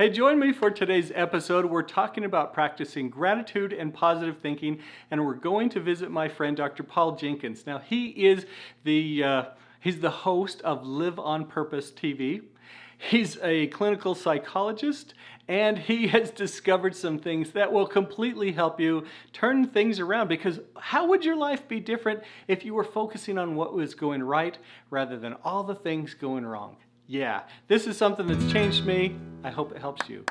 Hey, join me for today's episode. We're talking about practicing gratitude and positive thinking, and we're going to visit my friend Dr. Paul Jenkins. Now, he's the host of Live on Purpose TV. He's a clinical psychologist, and he has discovered some things that will completely help you turn things around, because how would your life be different if you were focusing on what was going right rather than all the things going wrong? Yeah, this is something that's changed me. I hope it helps you.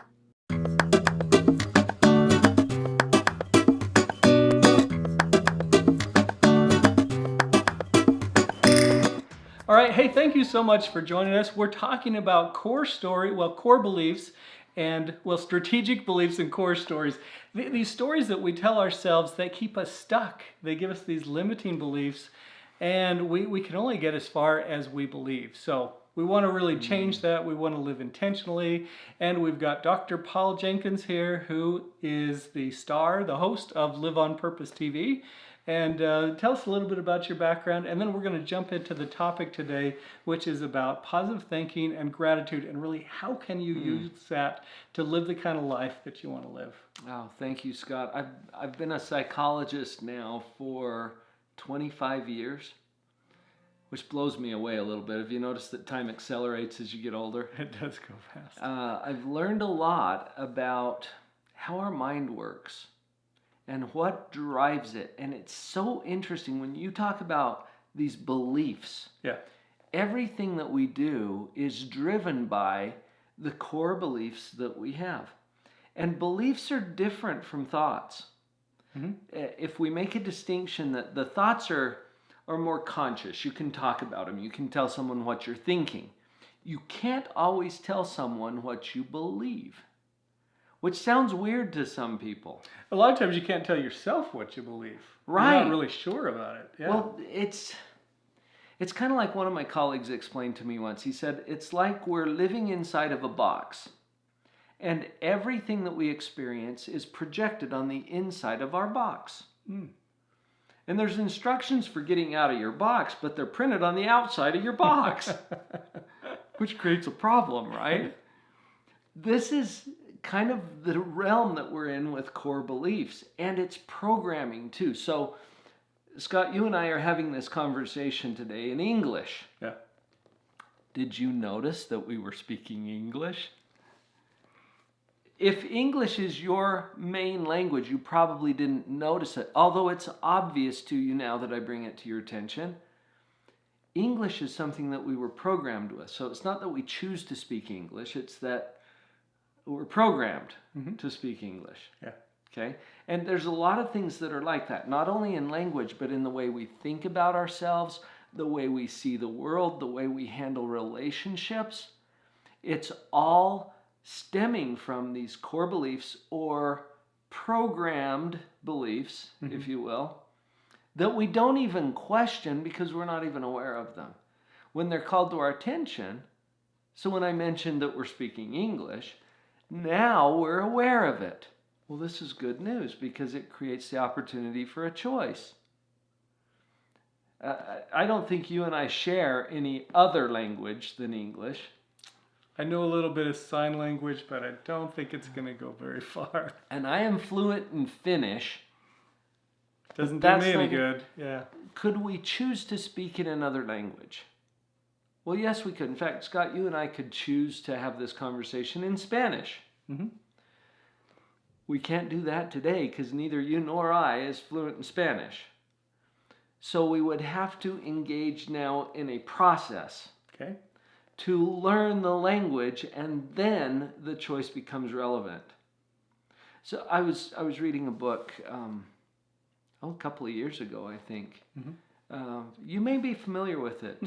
All right, hey, thank you so much for joining us. We're talking about core beliefs and, strategic beliefs and core stories. These stories that we tell ourselves that keep us stuck. They give us these limiting beliefs, and we can only get as far as we believe. So we want to really change that. We want to live intentionally. And we've got Dr. Paul Jenkins here, who is the host of Live on Purpose TV. And tell us a little bit about your background, and then we're going to jump into the topic today, which is about positive thinking and gratitude, and really how can you use that to live the kind of life that you want to live. Oh, thank you, Scott. I've been a psychologist now for 25 years, which blows me away a little bit. Have you noticed that time accelerates as you get older? It does go fast. I've learned a lot about how our mind works and what drives it. And it's so interesting when you talk about these beliefs. Yeah. Everything that we do is driven by the core beliefs that we have. And beliefs are different from thoughts. Mm-hmm. If we make a distinction that the thoughts are more conscious, you can talk about them, you can tell someone what you're thinking. You can't always tell someone what you believe, which sounds weird to some people. A lot of times you can't tell yourself what you believe. Right. You're not really sure about it. Yeah. Well, it's kind of like one of my colleagues explained to me once. He said, it's like we're living inside of a box, and everything that we experience is projected on the inside of our box. And there's instructions for getting out of your box, but they're printed on the outside of your box, which creates a problem, right? This is kind of the realm that we're in with core beliefs, and it's programming too. So, Scott, you and I are having this conversation today in English. Yeah. Did you notice that we were speaking English? If English is your main language, you probably didn't notice it, although it's obvious to you now that I bring it to your attention. English is something that we were programmed with. So it's not that we choose to speak English, it's that we're programmed to speak English. Yeah. Okay? And there's a lot of things that are like that, not only in language, but in the way we think about ourselves, the way we see the world, the way we handle relationships. It's all stemming from these core beliefs or programmed beliefs, if you will, that we don't even question because we're not even aware of them. When they're called to our attention, so when I mentioned that we're speaking English, now we're aware of it. Well, this is good news because it creates the opportunity for a choice. I don't think you and I share any other language than English. I know a little bit of sign language, but I don't think it's going to go very far. And I am fluent in Finnish. Doesn't do me any good. Yeah. Could we choose to speak in another language? Well, yes, we could. In fact, Scott, you and I could choose to have this conversation in Spanish. We can't do that today because neither you nor I is fluent in Spanish. So we would have to engage now in a process. Okay. To learn the language, and then the choice becomes relevant. So I was reading a book a couple of years ago, I think. You may be familiar with it.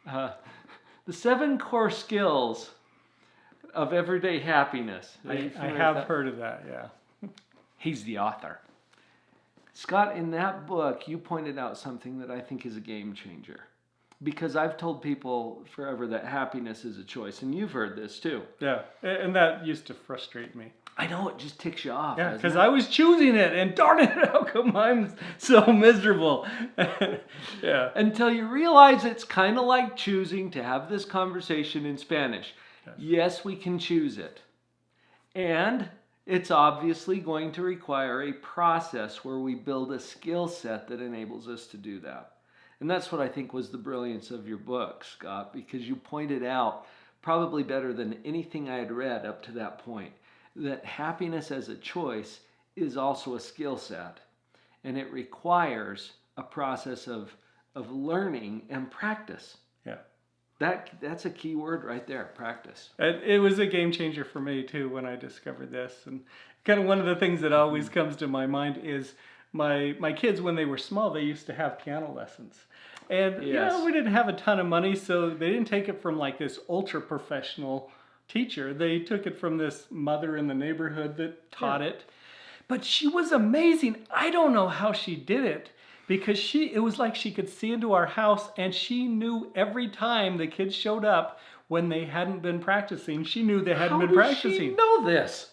The 7 Core Skills of Everyday Happiness. I have heard of that, yeah. He's the author. Scott, in that book, you pointed out something that I think is a game changer. Because I've told people forever that happiness is a choice, and you've heard this too. Yeah, and that used to frustrate me. I know, it just ticks you off. Yeah, because I was choosing it, and darn it, how come I'm so miserable? Yeah. Until you realize it's kind of like choosing to have this conversation in Spanish. Yes, we can choose it. And it's obviously going to require a process where we build a skill set that enables us to do that. And that's what I think was the brilliance of your book, Scott, because you pointed out, probably better than anything I had read up to that point, that happiness as a choice is also a skill set. And it requires a process of learning and practice. Yeah. That's a key word right there, practice. It was a game changer for me too when I discovered this. And kind of one of the things that always comes to my mind is my kids, when they were small, they used to have piano lessons. And Yes. we didn't have a ton of money, so they didn't take it from like this ultra professional teacher. They took it from this mother in the neighborhood that taught it. But she was amazing. I don't know how she did it, because it was like she could see into our house, and she knew every time the kids showed up when they hadn't been practicing. She knew they hadn't been practicing. How does she know this?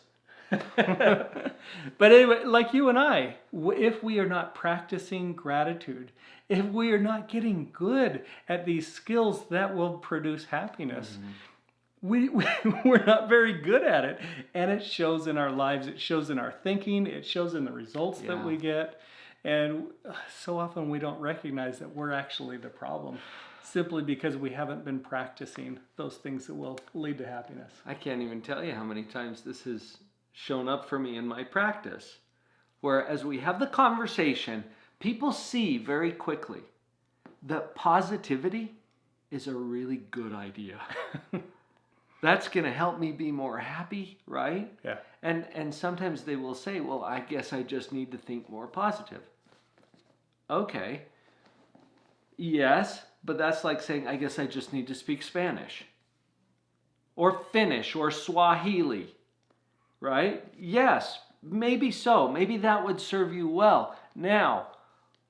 But anyway, like you and I, if we are not practicing gratitude, if we are not getting good at these skills that will produce happiness, we're not very good at it. And it shows in our lives, it shows in our thinking, it shows in the results that we get. And so often we don't recognize that we're actually the problem, simply because we haven't been practicing those things that will lead to happiness. I can't even tell you how many times this has shown up for me in my practice, where as we have the conversation, people see very quickly that positivity is a really good idea. That's going to help me be more happy, right? Yeah. And sometimes they will say, well, I guess I just need to think more positive. Okay. Yes, but that's like saying, I guess I just need to speak Spanish. Or Finnish or Swahili. Right? Yes, maybe so. Maybe that would serve you well. Now,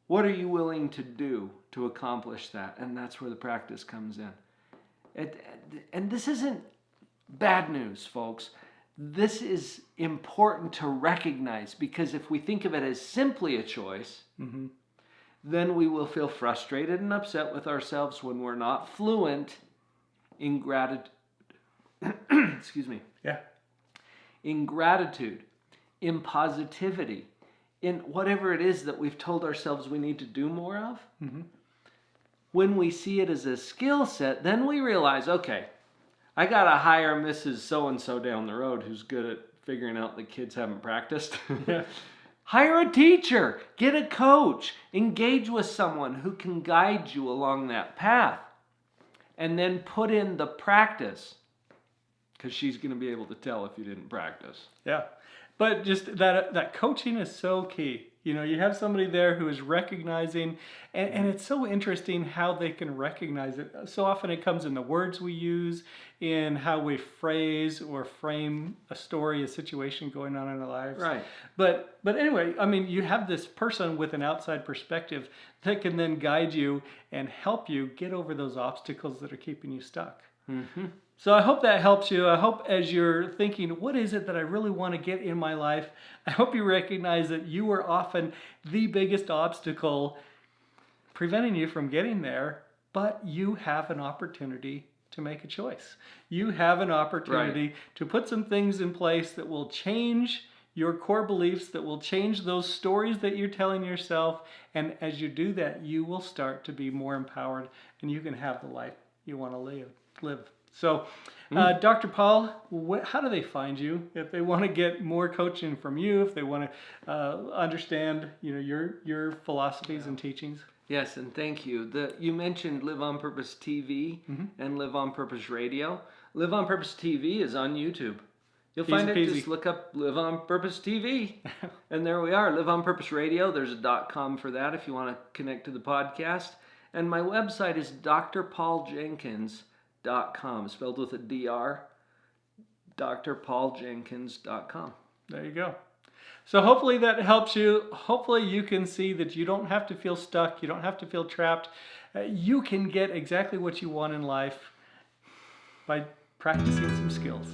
what are you willing to do to accomplish that? And that's where the practice comes in. And this isn't bad news, folks. This is important to recognize, because if we think of it as simply a choice, then we will feel frustrated and upset with ourselves when we're not fluent in gratitude. Excuse me. Yeah. In gratitude, in positivity, in whatever it is that we've told ourselves we need to do more of. When we see it as a skill set, then we realize, okay, I got to hire Mrs. So-and-so down the road who's good at figuring out the kids haven't practiced. Hire a teacher, get a coach, engage with someone who can guide you along that path, and then put in the practice, because she's going to be able to tell if you didn't practice. Yeah. But just that coaching is so key. You know, you have somebody there who is recognizing, and it's so interesting how they can recognize it. So often it comes in the words we use, in how we phrase or frame a story, a situation going on in our lives. Right. But anyway, I mean, you have this person with an outside perspective that can then guide you and help you get over those obstacles that are keeping you stuck. So I hope that helps you. I hope as you're thinking, what is it that I really want to get in my life? I hope you recognize that you are often the biggest obstacle preventing you from getting there, but you have an opportunity to make a choice. You have an opportunity to put some things in place that will change your core beliefs, that will change those stories that you're telling yourself. And as you do that, you will start to be more empowered, and you can have the life you want to live. So, Dr. Paul, how do they find you if they want to get more coaching from you, if they want to understand, your philosophies and teachings? Yes, and thank you. You mentioned Live on Purpose TV and Live on Purpose Radio. Live on Purpose TV is on YouTube. You'll find it. Just look up Live on Purpose TV, and there we are. Live on Purpose Radio. There's a .com for that if you want to connect to the podcast. And my website is drpauljenkins.com, spelled with a DR, drpauljenkins.com. There you go. So hopefully that helps you. Hopefully you can see that you don't have to feel stuck. You don't have to feel trapped. You can get exactly what you want in life by practicing some skills.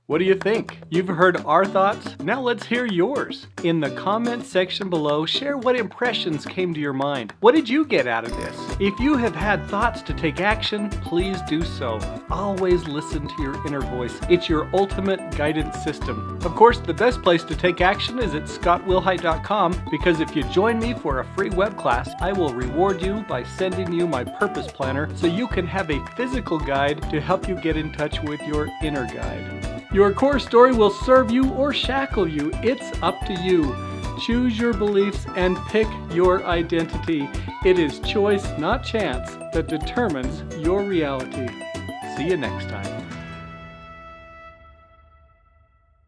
What do you think? You've heard our thoughts. Now let's hear yours. In the comment section below, share what impressions came to your mind. What did you get out of this? If you have had thoughts to take action, please do so. Always listen to your inner voice. It's your ultimate guidance system. Of course, the best place to take action is at scottwilhite.com, because if you join me for a free web class, I will reward you by sending you my purpose planner so you can have a physical guide to help you get in touch with your inner guide. Your core story will serve you or shackle you. It's up to you. Choose your beliefs and pick your identity. It is choice, not chance, that determines your reality. See you next time.